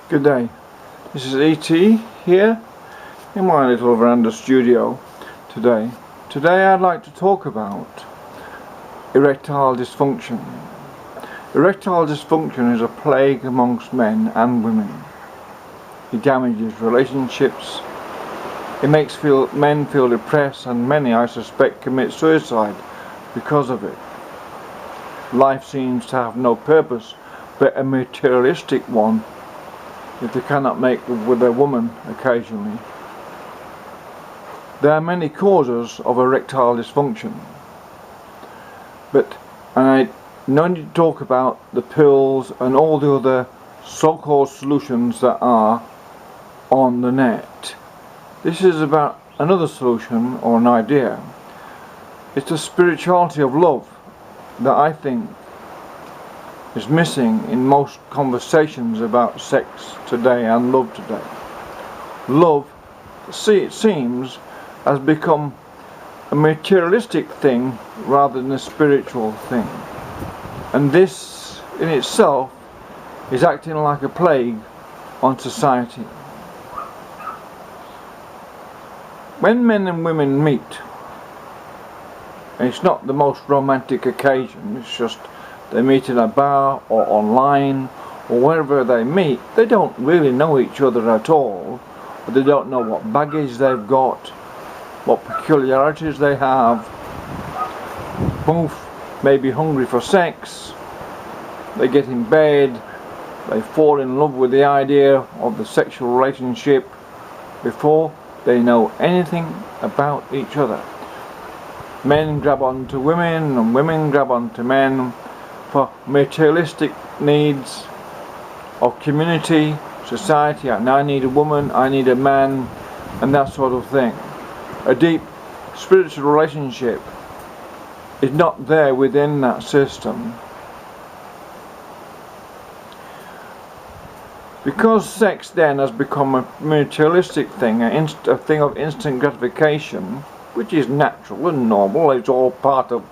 Good day. This is E.T. here in my little veranda studio today. Today I'd like to talk about erectile dysfunction. Erectile dysfunction is a plague amongst men and women. It damages relationships. It makes men feel depressed, and many, I suspect, commit suicide because of it. Life seems to have no purpose but a materialistic one if they cannot make love with a woman occasionally. There are many causes of erectile dysfunction, but I no need to talk about the pills and all the other so-called solutions that are on the net. This is about another solution or an idea. It's the spirituality of love that I think is missing in most conversations about sex today and love today. Love, it seems, has become a materialistic thing rather than a spiritual thing. And this in itself is acting like a plague on society. When men and women meet, and it's not the most romantic occasion, it's just they meet in a bar or online or wherever they meet, they don't really know each other at all. They don't know what baggage they've got, what peculiarities they have. Both may be hungry for sex. They get in bed, they fall in love with the idea of the sexual relationship before they know anything about each other. Men grab onto women and women grab onto men for materialistic needs of community, society, and I need a woman, I need a man, and that sort of thing. A deep spiritual relationship is not there within that system. Because sex then has become a materialistic thing, a thing of instant gratification, which is natural and normal, it's all part of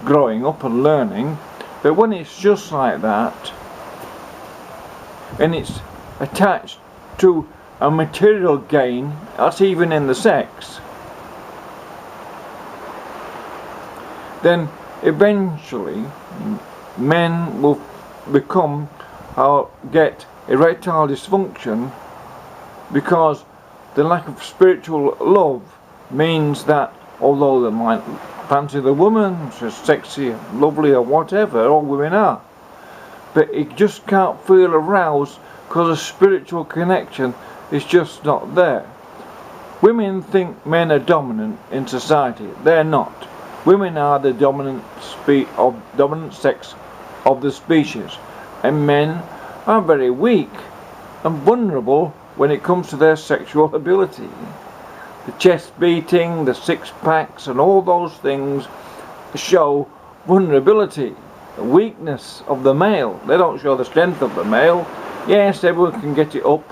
growing up and learning. But when it's just like that, and it's attached to a material gain, that's even in the sex, then eventually men will get erectile dysfunction, because the lack of spiritual love means that although they might fancy the woman, she's sexy, lovely, or whatever, all women are, but it just can't feel aroused because the spiritual connection is just not there. Women think men are dominant in society. They're not. Women are the dominant sex of the species, and men are very weak and vulnerable when it comes to their sexual ability. The chest beating, the six packs, and all those things show vulnerability, the weakness of the male. They don't show the strength of the male. Yes, everyone can get it up,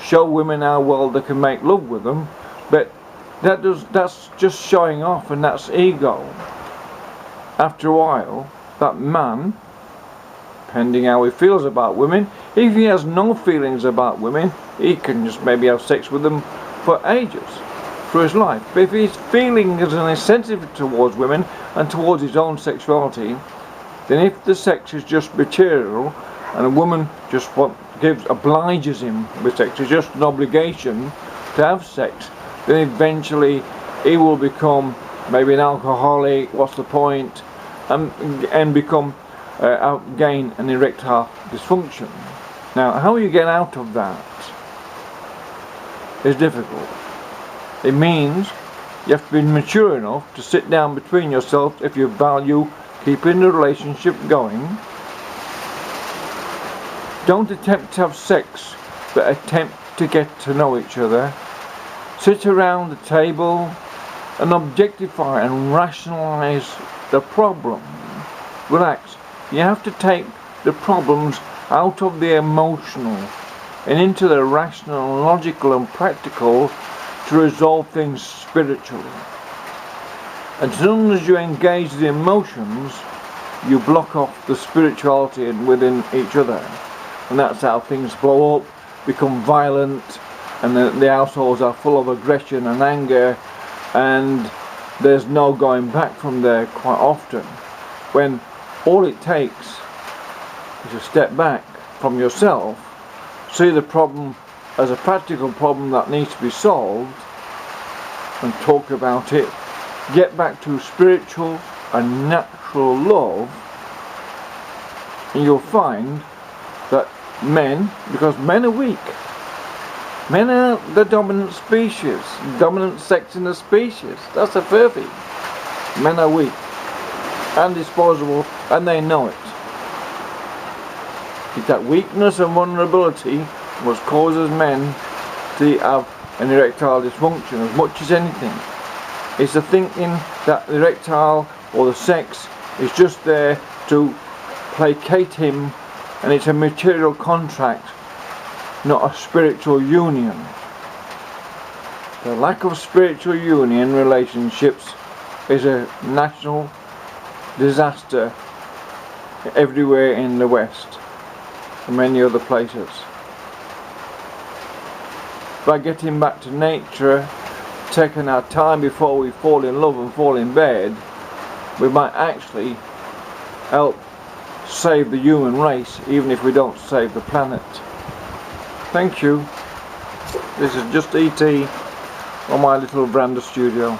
show women how well they can make love with them, but that's just showing off, and that's ego. After a while, that man, depending how he feels about women, if he has no feelings about women, he can just maybe have sex with them for ages, for his life. But if his feelings and is sensitive towards women and towards his own sexuality, then if the sex is just material and a woman just obliges him with sex, it's just an obligation to have sex, then eventually he will become maybe an alcoholic, what's the point, and gain an erectile dysfunction. Now, how you get out of that is difficult. It means you have to be mature enough to sit down between yourselves if you value keeping the relationship going. Don't attempt to have sex, but attempt to get to know each other. Sit around the table and objectify and rationalize the problem. Relax. You have to take the problems out of the emotional and into the rational, logical and practical to resolve things spiritually. As soon as you engage the emotions, you block off the spirituality within each other, and that's how things blow up become violent, and the households are full of aggression and anger, and there's no going back from there quite often, when all it takes is to step back from yourself, see the problem as a practical problem that needs to be solved, and talk about it, get back to spiritual and natural love, and you'll find that men, because men are weak, men are the dominant species, dominant sex in the species, that's the first thing. Men are weak and disposable, and they know it. It's that weakness and vulnerability what causes men to have an erectile dysfunction as much as anything. It's the thinking that the erectile or the sex is just there to placate him, and it's a material contract, not a spiritual union. The lack of spiritual union relationships is a national disaster everywhere in the West and many other places. By getting back to nature, taking our time before we fall in love and fall in bed, we might actually help save the human race, even if we don't save the planet. Thank you. This is just E.T. on my little veranda studio.